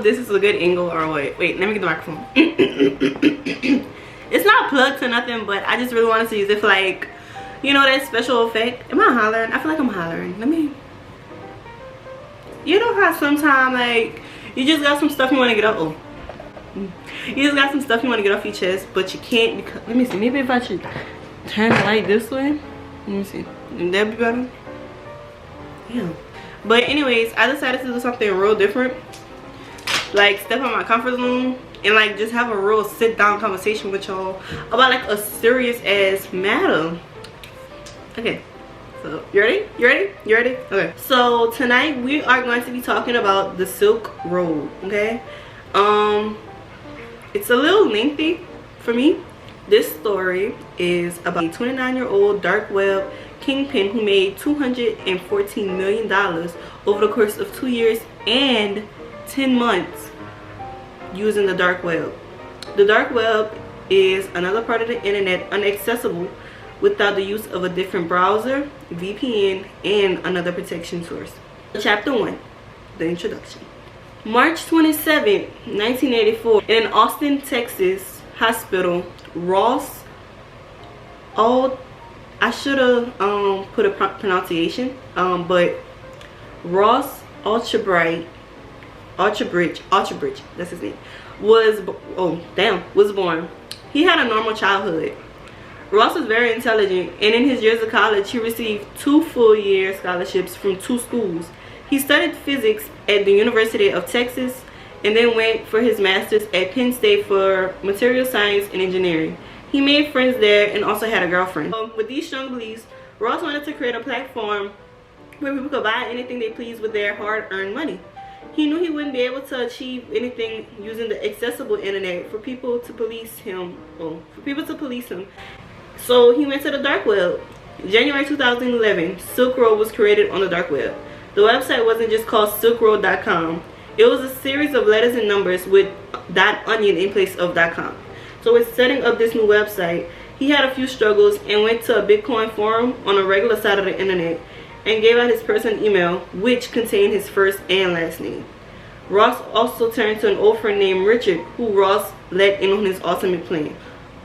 this is a good angle or what. Wait, let me get the microphone. It's not plugged to nothing, but I just really wanted to use it for, like, you know, that special effect. Am I hollering? I feel like I'm hollering. Let me. You know how sometimes, like, you just got some stuff you want to get off. Oh. You just got some stuff you want to get off your chest, but you can't because, let me see, maybe if I should turn the light this way. Let me see. Would that be better? Yeah. But anyways, I decided to do something real different. Like, step out my comfort zone and, like, just have a real sit-down conversation with y'all about, like, a serious ass matter. Okay. So, you ready? You ready? You ready? Okay. So, tonight we are going to be talking about the Silk Road, okay? It's a little lengthy for me. This story is about a 29-year-old dark web kingpin who made $214 million over the course of 2 years and 10 months using the dark web. The dark web is another part of the internet inaccessible without the use of a different browser, VPN, and another protection source. Chapter 1, the introduction. March 27, 1984, in an Austin, Texas hospital, Ross, I should have put a pronunciation, but Ross Ultrabridge, that's his name, was born. He had a normal childhood. Ross was very intelligent, and in his years of college, he received 2 full-year scholarships from 2 schools. He studied physics at the University of Texas and then went for his master's at Penn State for material science and engineering. He made friends there and also had a girlfriend. With these strong beliefs, Ross wanted to create a platform where people could buy anything they pleased with their hard-earned money. He knew he wouldn't be able to achieve anything using the accessible internet for people to police him. So he went to the dark web. January 2011, Silk Road was created on the dark web. The website wasn't just called silkroad.com. It was a series of letters and numbers with .onion in place of .com. So with setting up this new website, he had a few struggles and went to a Bitcoin forum on a regular side of the internet and gave out his personal email, which contained his first and last name. Ross also turned to an old friend named Richard, who Ross let in on his ultimate plan.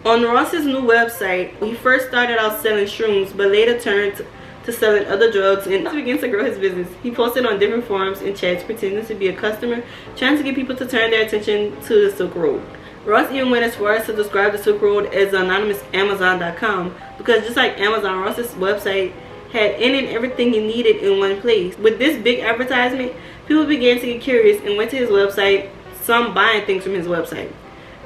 On Ross's new website, he first started out selling shrooms, but later turned to selling other drugs and began to grow his business. He posted on different forums and chats pretending to be a customer, trying to get people to turn their attention to the Silk Road. Ross even went as far as to describe the Silk Road as anonymous Amazon.com, because just like Amazon, Ross's website had any and everything you needed in one place. With this big advertisement, people began to get curious and went to his website, some buying things from his website.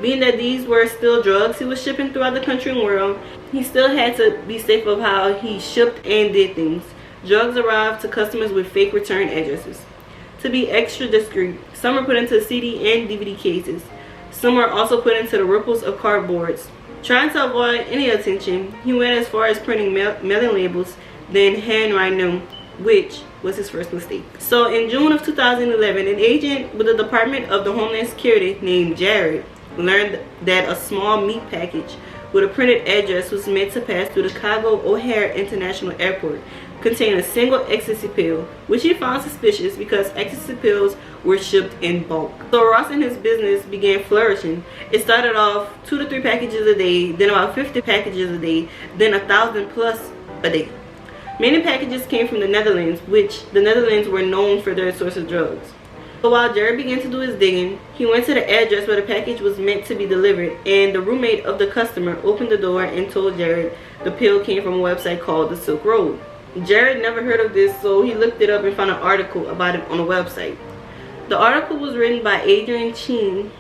Being that these were still drugs he was shipping throughout the country and world, he still had to be safe of how he shipped and did things. Drugs arrived to customers with fake return addresses. To be extra discreet, some were put into CD and DVD cases. Some were also put into the ripples of cardboards. Trying to avoid any attention, he went as far as printing mailing labels, then handwriting them, which was his first mistake. So in June of 2011, an agent with the Department of the Homeland Security named Jared learned that a small meat package with a printed address was meant to pass through the Chicago O'Hare International Airport, containing a single ecstasy pill, which he found suspicious because ecstasy pills were shipped in bulk. So Ross and his business began flourishing. It started off 2 to 3 packages a day, then about 50 packages a day, then 1,000 plus a day. Many packages came from the Netherlands, which the Netherlands were known for their source of drugs. So while Jared began to do his digging, he went to the address where the package was meant to be delivered, and the roommate of the customer opened the door and told Jared the pill came from a website called the Silk Road. Jared never heard of this, so he looked it up and found an article about it on a website. The article was written by Adrian Chen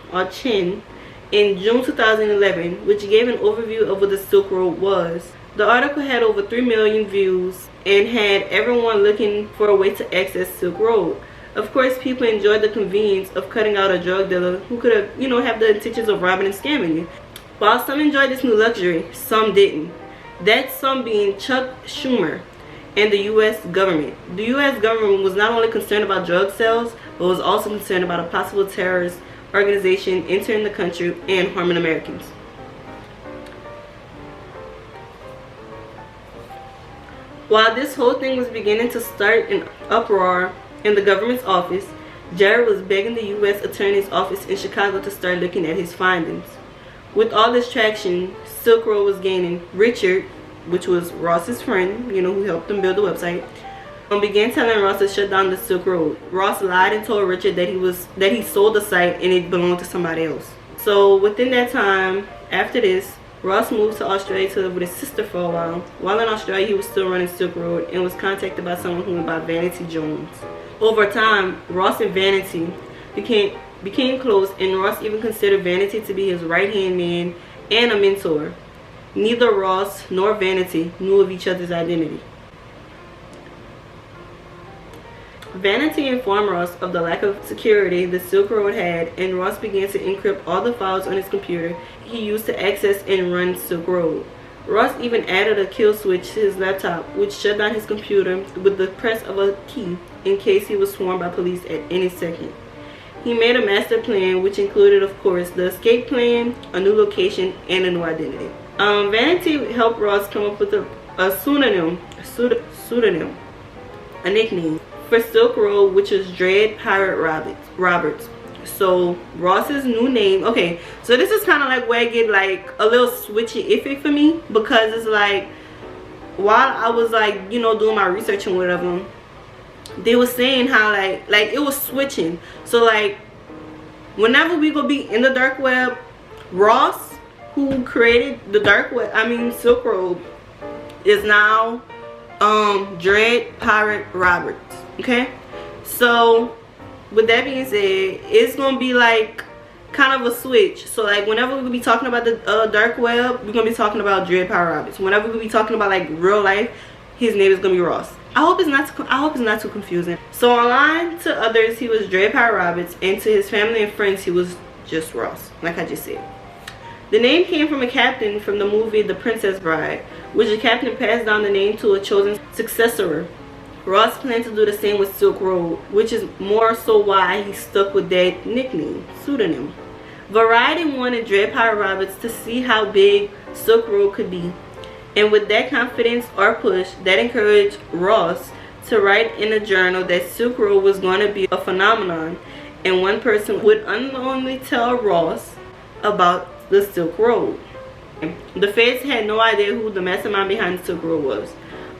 in June 2011, which gave an overview of what the Silk Road was. The article had over 3 million views and had everyone looking for a way to access Silk Road. Of course, people enjoyed the convenience of cutting out a drug dealer who could have, have the intentions of robbing and scamming you. While some enjoyed this new luxury, some didn't. That some being Chuck Schumer and the U.S. government. The U.S. government was not only concerned about drug sales, but was also concerned about a possible terrorist organization entering the country and harming Americans. While this whole thing was beginning to start an uproar in the government's office, Jared was begging the U.S. Attorney's Office in Chicago to start looking at his findings. With all this traction Silk Road was gaining, Richard, which was Ross's friend, who helped him build the website, began telling Ross to shut down the Silk Road. Ross lied and told Richard that he sold the site and it belonged to somebody else. So within that time, after this, Ross moved to Australia to live with his sister for a while. While in Australia, he was still running Silk Road and was contacted by someone who went by Vanity Jones. Over time, Ross and Vanity became close, and Ross even considered Vanity to be his right-hand man and a mentor. Neither Ross nor Vanity knew of each other's identity. Vanity informed Ross of the lack of security the Silk Road had, and Ross began to encrypt all the files on his computer he used to access and run Silk Road. Ross even added a kill switch to his laptop, which shut down his computer with the press of a key in case he was swarmed by police at any second. He made a master plan, which included, of course, the escape plan, a new location, and a new identity. Vanity helped Ross come up with a pseudonym, a nickname for Silk Road, which was Dread Pirate Roberts. So Ross's new name, okay, so this is kind of like where I get like a little switchy iffy for me, because it's like, while I was like, doing my research and whatever, they were saying how like it was switching. So like, whenever we gonna be in the dark web, Ross, who created the dark web, Silk Road, is now Dread Pirate Roberts. Okay, so with that being said, it's gonna be like kind of a switch. So like, whenever we're gonna be talking about the dark web, we're gonna be talking about Dread Pirate Roberts. Whenever we're gonna be talking about like real life, his name is gonna be Ross. I hope it's not too confusing. So online to others, he was Dread Pirate Roberts, and to his family and friends, he was just Ross, like I just said. The name came from a captain from the movie The Princess Bride, which the captain passed down the name to a chosen successor. Ross planned to do the same with Silk Road, which is more so why he stuck with that nickname, pseudonym. Variety wanted Dread Pirate Roberts to see how big Silk Road could be, and with that confidence or push, that encouraged Ross to write in a journal that Silk Road was going to be a phenomenon, and one person would unknowingly tell Ross about the Silk Road. The feds had no idea who the mastermind behind the Silk Road was.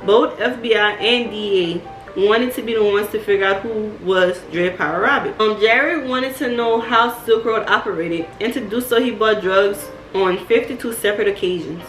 Both FBI and DEA wanted to be the ones to figure out who was Dread Pirate Roberts. Jared wanted to know how Silk Road operated, and to do so he bought drugs on 52 separate occasions.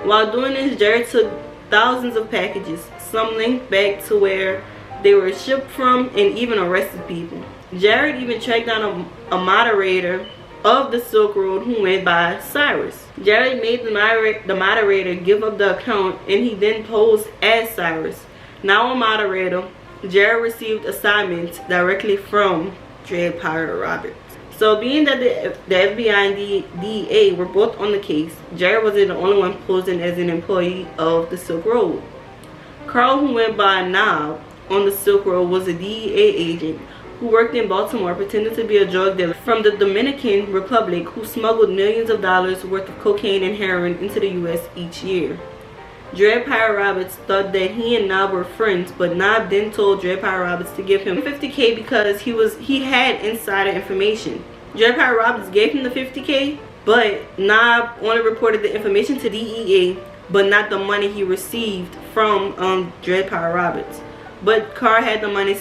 While doing this, Jared took thousands of packages, some linked back to where they were shipped from, and even arrested people. Jared even tracked down a moderator of the Silk Road who went by Cyrus. Jared made the moderator give up the account, and he then posed as Cyrus. Now a moderator, Jared received assignments directly from Dread Pirate Roberts. So being that the FBI and the DEA were both on the case, Jared wasn't the only one posing as an employee of the Silk Road. Carl, who went by Knob on the Silk Road, was a DEA agent who worked in Baltimore pretending to be a drug dealer from the Dominican Republic who smuggled millions of dollars worth of cocaine and heroin into the US each year. Dread Pirate Roberts thought that he and Knob were friends, but Knob then told Dread Pirate Roberts to give him $50K because he had insider information. Dread Pirate Roberts gave him the $50K, but Knob only reported the information to DEA, but not the money he received from Dread Pirate Roberts. But Carl had the money.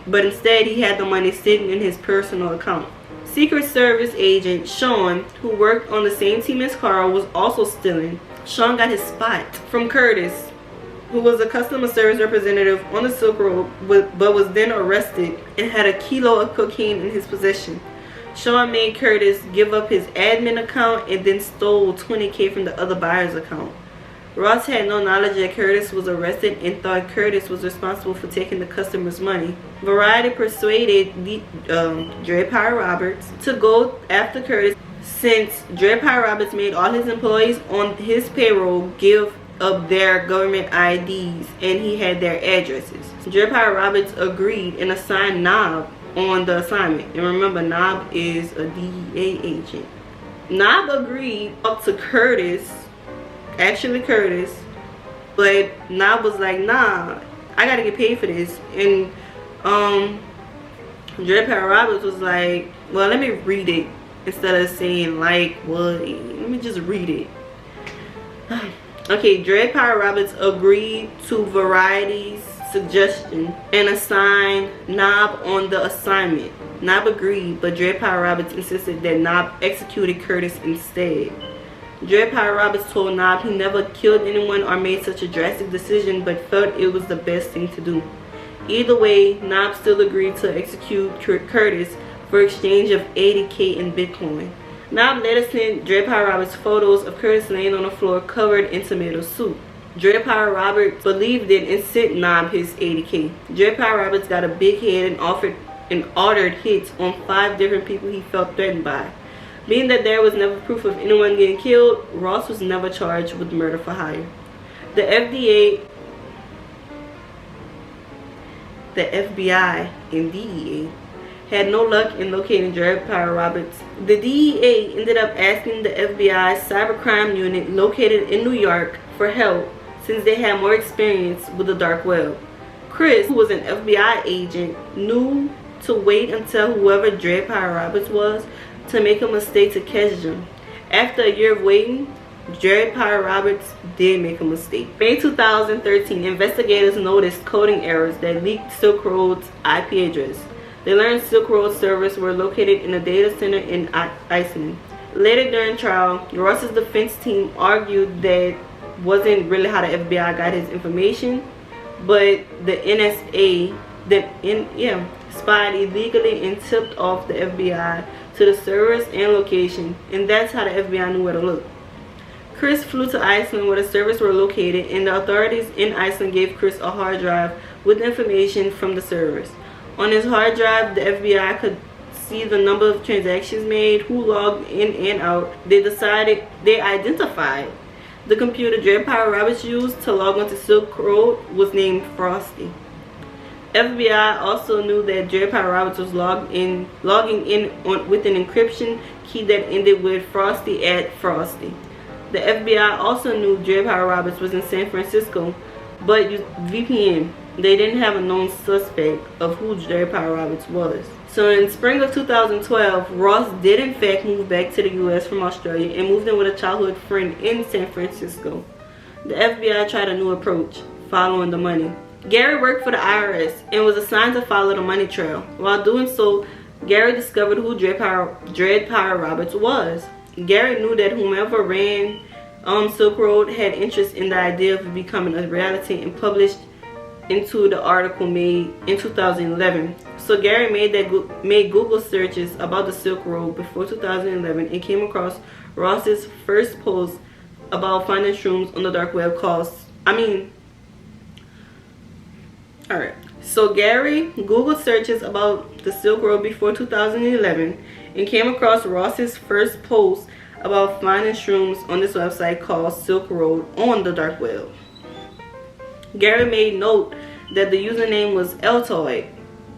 But instead he had the money sitting in his personal account. Secret Service agent Sean, who worked on the same team as Carl, was also stealing. Sean got his spot from Curtis, who was a customer service representative on the Silk Road, but was then arrested and had a kilo of cocaine in his possession. Sean made Curtis give up his admin account and then stole $20K from the other buyer's account. Ross had no knowledge that Curtis was arrested and thought Curtis was responsible for taking the customer's money. Variety persuaded Dread Pirate Roberts to go after Curtis, since Dread Pirate Roberts made all his employees on his payroll give up their government IDs and he had their addresses. Dread Pirate Roberts agreed and assigned Knob on the assignment. And remember, Knob is a DEA agent. Knob agreed up to Curtis, but Knob was like, nah, I gotta get paid for this. And Dread Pirate Roberts was like, well, let me read it instead of saying like what. Let me just read it. Okay, Dread Pirate Roberts agreed to Variety's suggestion and assigned Knob on the assignment. Knob agreed, but Dread Pirate Roberts insisted that Knob executed Curtis instead. Dread Pirate Roberts told Knob he never killed anyone or made such a drastic decision, but felt it was the best thing to do. Either way, Knob still agreed to execute Curtis for exchange of $80K in Bitcoin. Knob later sent Dread Pirate Roberts photos of Curtis laying on the floor covered in tomato soup. Dread Pirate Roberts believed it and sent Knob his $80K. Dread Pirate Roberts got a big head and ordered hits on 5 different people he felt threatened by. Being that there was never proof of anyone getting killed, Ross was never charged with murder for hire. The FBI and DEA had no luck in locating Dread Pirate Roberts. The DEA ended up asking the FBI's cybercrime unit located in New York for help since they had more experience with the dark web. Chris, who was an FBI agent, knew to wait until whoever Dread Pirate Roberts was to make a mistake to catch him. After a year of waiting, Dread Pirate Roberts did make a mistake. May 2013, investigators noticed coding errors that leaked Silk Road's IP address. They learned Silk Road servers were located in a data center in Iceland. Later during trial, Ross's defense team argued that wasn't really how the FBI got his information, but the NSA spied illegally and tipped off the FBI to the servers and location, and that's how the FBI knew where to look. Chris flew to Iceland where the servers were located, and the authorities in Iceland gave Chris a hard drive with information from the servers. On his hard drive, the FBI could see the number of transactions made, who logged in and out. They identified the computer Dread Pirate Roberts used to log onto Silk Road was named Frosty. FBI also knew that Dread Pirate Roberts was logging in with an encryption key that ended with Frosty at Frosty. The FBI also knew Dread Pirate Roberts was in San Francisco, but used VPN. They didn't have a known suspect of who Dread Pirate Roberts was. So in spring of 2012, Ross did in fact move back to the US from Australia and moved in with a childhood friend in San Francisco. The FBI tried a new approach, following the money. Gary worked for the IRS and was assigned to follow the money trail. While doing so, Gary discovered who Dread Pirate Roberts was. Gary knew that whomever ran Silk Road had interest in the idea of it becoming a reality and published into the article made in 2011. So Gary made Google searches about the Silk Road before 2011 and came across Ross's first post about finding shrooms on the dark web So Gary Google searches about the Silk Road before 2011 and came across Ross's first post about finding shrooms on this website called Silk Road on the dark web. Gary made note that the username was Altoid.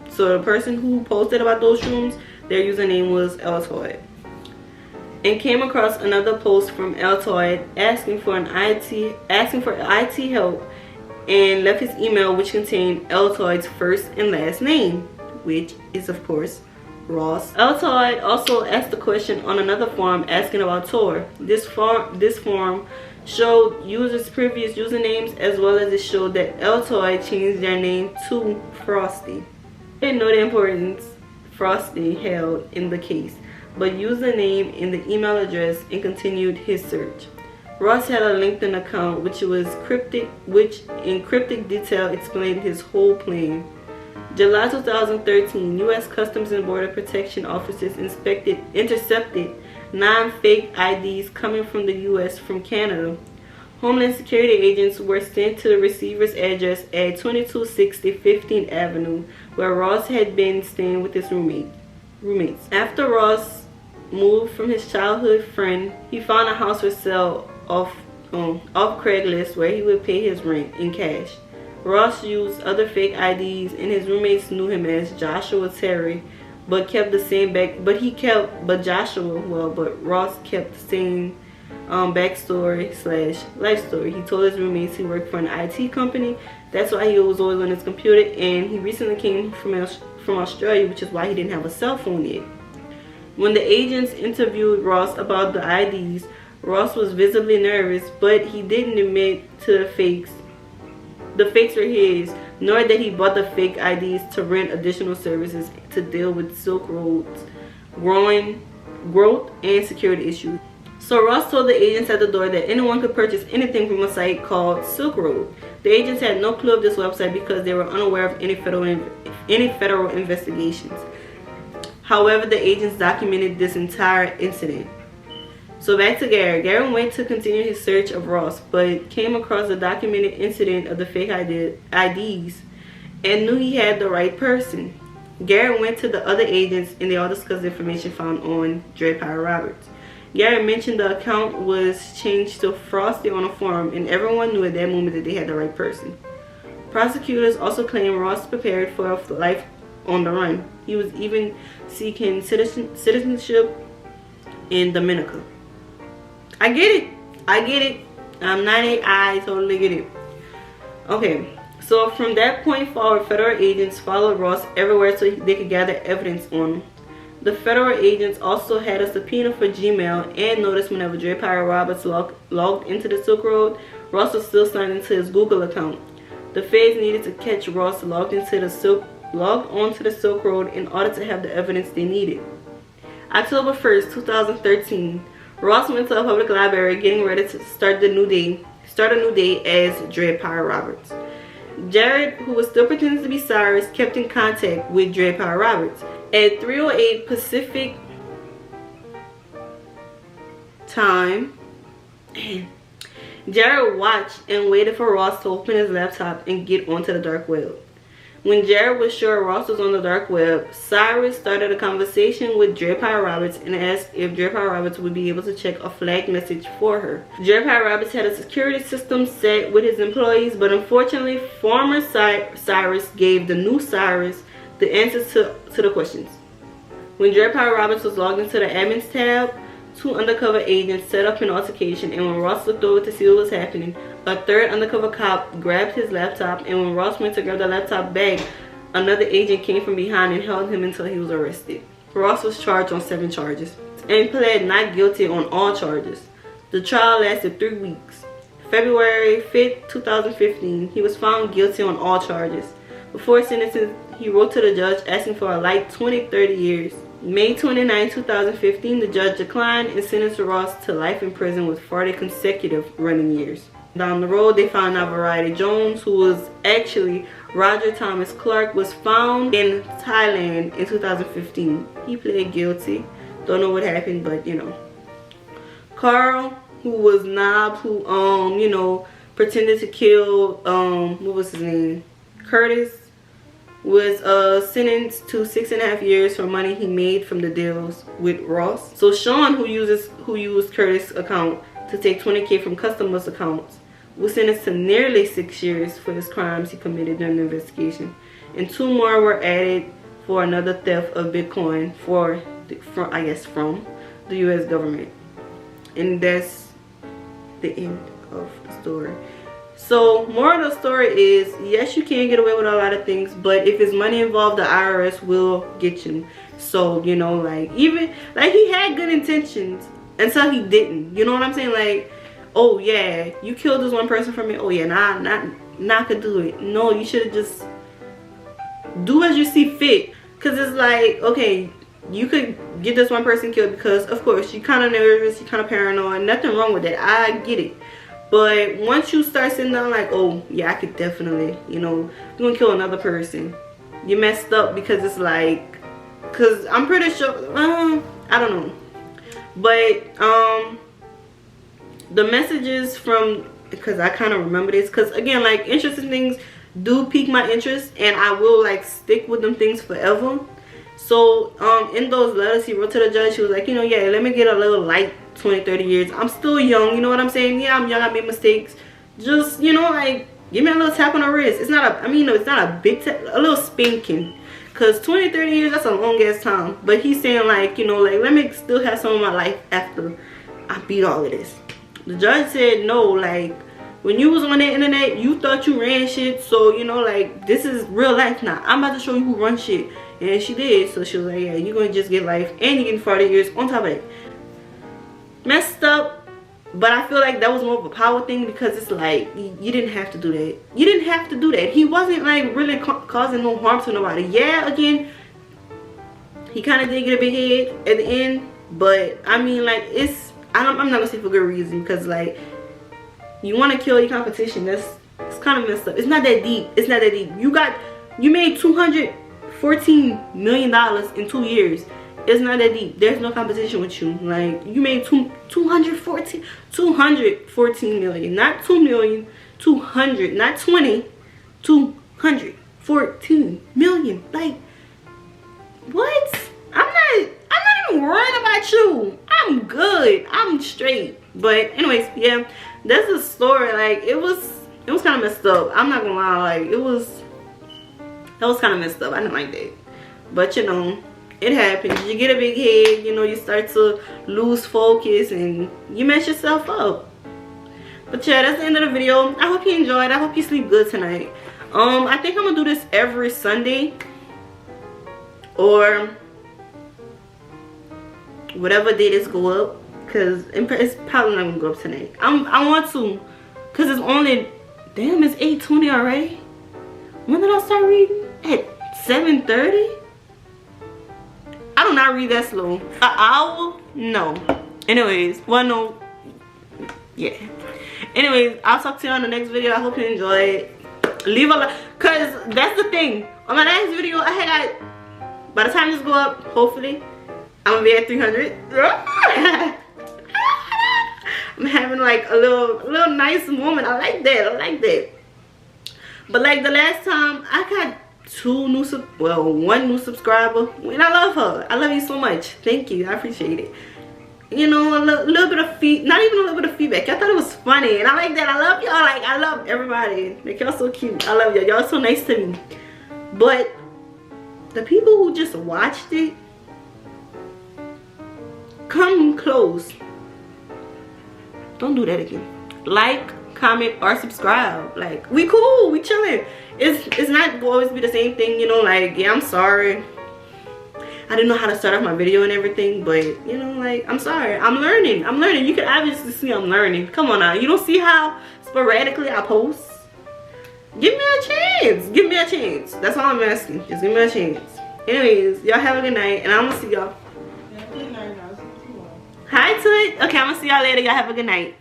So the person who posted about those shrooms, their username was Altoid. And came across another post from Altoid asking for IT help, and left his email, which contained Altoid's first and last name, which is of course Ross. Altoid also asked a question on another forum asking about Tor. This forum showed users' previous usernames, as well as it showed that Altoid changed their name to Frosty. I didn't know the importance Frosty held in the case, but username and the email address, and continued his search. Ross had a LinkedIn account which in cryptic detail explained his whole plan. July 2013, U.S. Customs and Border Protection officers intercepted 9 fake IDs coming from the U.S. from Canada. Homeland Security agents were sent to the receiver's address at 2260 15th Avenue, where Ross had been staying with his roommates. After Ross moved from his childhood friend, he found a house for sale off Craigslist where he would pay his rent in cash. Ross used other fake IDs, and his roommates knew him as Joshua Terry, but Ross kept the same backstory/life story. He told his roommates he worked for an IT company. That's why he was always on his computer, and he recently came from from Australia, which is why he didn't have a cell phone yet. When the agents interviewed Ross about the IDs, Ross was visibly nervous, but he didn't admit to the fakes. The fakes were his, nor that he bought the fake IDs to rent additional services to deal with Silk Road's growth and security issues. So Ross told the agents at the door that anyone could purchase anything from a site called Silk Road. The agents had no clue of this website because they were unaware of any federal investigations. However, the agents documented this entire incident. So back to Garrett. Garrett went to continue his search of Ross, but came across the documented incident of the fake IDs and knew he had the right person. Garrett went to the other agents and they all discussed the information found on Dread Pirate Roberts. Garrett mentioned the account was changed to Frosty on a forum, and everyone knew at that moment that they had the right person. Prosecutors also claimed Ross prepared for a life on the run. He was even seeking citizenship in Dominica. I get it. I'm 98. I totally get it. Okay, so from that point forward, federal agents followed Ross everywhere so they could gather evidence on him. The federal agents also had a subpoena for Gmail and noticed whenever Dread Pirate Roberts logged into the Silk Road, Ross was still signed into his Google account. The feds needed to catch Ross logged onto the Silk Road in order to have the evidence they needed. October 1st, 2013, Ross went to a public library getting ready to start a new day as Dread Pirate Roberts. Jared, who was still pretending to be Cyrus, kept in contact with Dread Pirate Roberts. At 3:08 Pacific time, Jared watched and waited for Ross to open his laptop and get onto the dark web. When Jared was sure Ross was on the dark web, Cyrus started a conversation with Dread Pirate Roberts and asked if Dread Pirate Roberts would be able to check a flag message for her. Dread Pirate Roberts had a security system set with his employees, but unfortunately, former Cyrus gave the new Cyrus the answers to the questions. When Dread Pirate Roberts was logged into the admins tab, two undercover agents set up an altercation, and when Ross looked over to see what was happening, a third undercover cop grabbed his laptop, and when Ross went to grab the laptop back, another agent came from behind and held him until he was arrested. Ross was charged on 7 charges and pled not guilty on all charges. The trial lasted 3 weeks. February 5th, 2015, he was found guilty on all charges. Before sentencing, he wrote to the judge asking for a light 20-30 years. May 29, 2015, the judge declined and sentenced Ross to life in prison with 40 consecutive running years. Down the road, they found out Variety Jones, who was actually Roger Thomas Clark, was found in Thailand in 2015. He pled guilty. Don't know what happened, but you know. Carl, who was Knob, who pretended to kill what was his name? Curtis, was sentenced to 6.5 years for money he made from the deals with Ross. So Sean, who used Curtis' account to take $20K from customers' accounts, was sentenced to nearly 6 years for his crimes he committed during the investigation. And 2 more were added for another theft of Bitcoin from the US government. And that's the end of the story. So, moral of the story is, yes, you can get away with a lot of things, but if it's money involved, the IRS will get you. So, he had good intentions until he didn't. You know what I'm saying? Like, oh yeah, you killed this one person for me. Oh yeah, not could do it. No, you should have just do as you see fit. Cause it's like, okay, you could get this one person killed because, of course, you're kind of nervous, you're kind of paranoid. Nothing wrong with that. I get it. But once you start sitting down like, oh yeah, I could definitely, you're gonna kill another person, you messed up. Because it's like, because I'm pretty sure, I don't know, but the messages from, because I kind of remember this, because again, like, interesting things do pique my interest, and I will like stick with them things forever. So in those letters he wrote to the judge, he was like, yeah, let me get a little light 20-30 years. I'm still young, you know what I'm saying? Yeah, I'm young, I made mistakes. Just, like, give me a little tap on the wrist. It's not it's not a big tap, a little spanking. Because 20-30 years, that's a long ass time. But he's saying like, like, let me still have some of my life after I beat all of this. The judge said no, like, when you was on the internet, you thought you ran shit. So, like, this is real life now. I'm about to show you who runs shit. And she did. So she was like, yeah, you're gonna just get life and you're getting 40 years on top of it. Messed up, but I feel like that was more of a power thing, because it's like, you didn't have to do that. You didn't have to do that. He wasn't like really causing no harm to nobody. Yeah, again, he kind of did get a big head at the end, but I mean, like, I'm not gonna say for good reason, because like, you want to kill your competition. It's kind of messed up. It's not that deep. It's not that deep. You made $214 million in 2 years. It's not that deep. There's no competition with you. Like, you made 214 million, not 2 million, 200, not 20, 214 million. Like, what? I'm not even worried about you. I'm good. I'm straight. But anyways, yeah, that's the story. Like, it was kind of messed up. I'm not gonna lie. Like, that was kind of messed up. I didn't like that. But you know, it happens. You get a big head, you know, you start to lose focus and you mess yourself up. But yeah, that's the end of the video. I hope you enjoyed. I hope you sleep good tonight. I think I'm gonna do this every Sunday, or whatever day this go up, because it's probably not gonna go up tonight. I want to, because it's only, damn, it's 8:20 already. When did I start reading? At 7:30? I do not read that slow. An hour? No. Anyways, well, no. Yeah. Anyways, I'll talk to you on the next video. I hope you enjoy it. Leave a like, because that's the thing. On my last video, I had got, by the time this go up, hopefully, I'm gonna be at 300. I'm having like a little nice moment. I like that. But like the last time, I got one new subscriber, and I love her. I love you so much. Thank you. I appreciate it. You know, a little bit of not even a little bit of feedback. I thought it was funny, and I like that. I love y'all. Like, I love everybody. Like, y'all so cute. I love y'all. Y'all so nice to me. But the people who just watched it, come close. Don't do that again. Like, comment, or subscribe. Like, we cool. We chilling. It's not always be the same thing, you know. Like, yeah, I'm sorry. I didn't know how to start off my video and everything, but you know, like, I'm sorry. I'm learning. You can obviously see I'm learning. Come on now. You don't see how sporadically I post? Give me a chance. Give me a chance. That's all I'm asking. Just give me a chance. Anyways, y'all have a good night, and I'm gonna see y'all. Hi to it. Okay, I'm gonna see y'all later. Y'all have a good night.